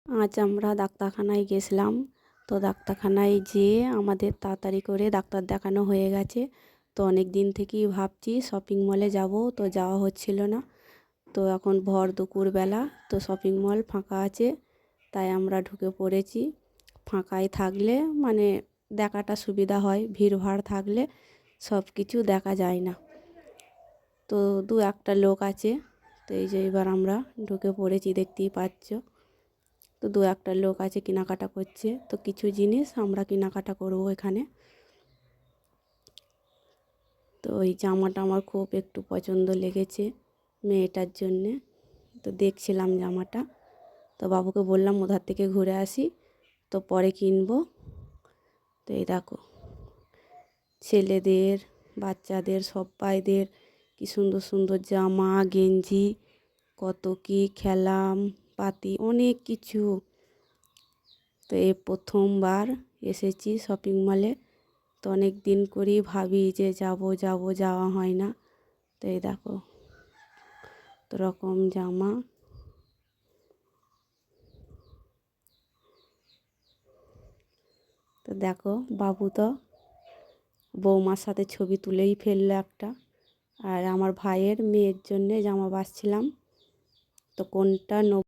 আজ আমরা ডাক্তারখানায় গেছিলাম। তো ডাক্তারখানায় যেয়ে আমাদের তাড়াতাড়ি করে ডাক্তার দেখানো হয়ে গেছে। তো অনেক দিন থেকেই ভাবছি শপিং মলে যাব, তো যাওয়া হচ্ছিল না। তো এখন ভর দুপুরবেলা, তো শপিং মল ফাঁকা আছে, তাই আমরা ঢুকে পড়েছি। ফাঁকায় থাকলে মানে দেখাটা সুবিধা হয়, ভিড়ভাড় থাকলে সব কিছু দেখা যায় না। তো দু একটা লোক আছে, তো এই যে এবার আমরা ঢুকে পড়েছি, দেখতেই পাচ্ছ। তো দু একটা লোক আছে কেনাকাটা করছে, তো কিছু জিনিস আমরা কেনাকাটা করবো এখানে। তো ওই জামাটা আমার খুব একটু পছন্দ লেগেছে মেয়েটার জন্যে, তো দেখছিলাম জামাটা। তো বাবুকে বললাম ওধার থেকে ঘুরে আসি, তো পরে কিনবো। তো এই দেখো, ছেলেদের বাচ্চাদের সবাইদের কি সুন্দর সুন্দর জামা গেঞ্জি, কত কি খেলাম পাতি অনেক কিছু। তো এই প্রথমবার এসেছি শপিং মলে। তো অনেক দিন করেই ভাবি যে যাব যাব, যাওয়া হয় না। তো এই দেখো তো রকম জামা। তো দেখো বাবু তো বৌমার সাথে ছবি তুলেই ফেললো একটা। আর আমার ভাইয়ের মেয়ের জন্যে জামা বাছছিলাম, তো কোনটা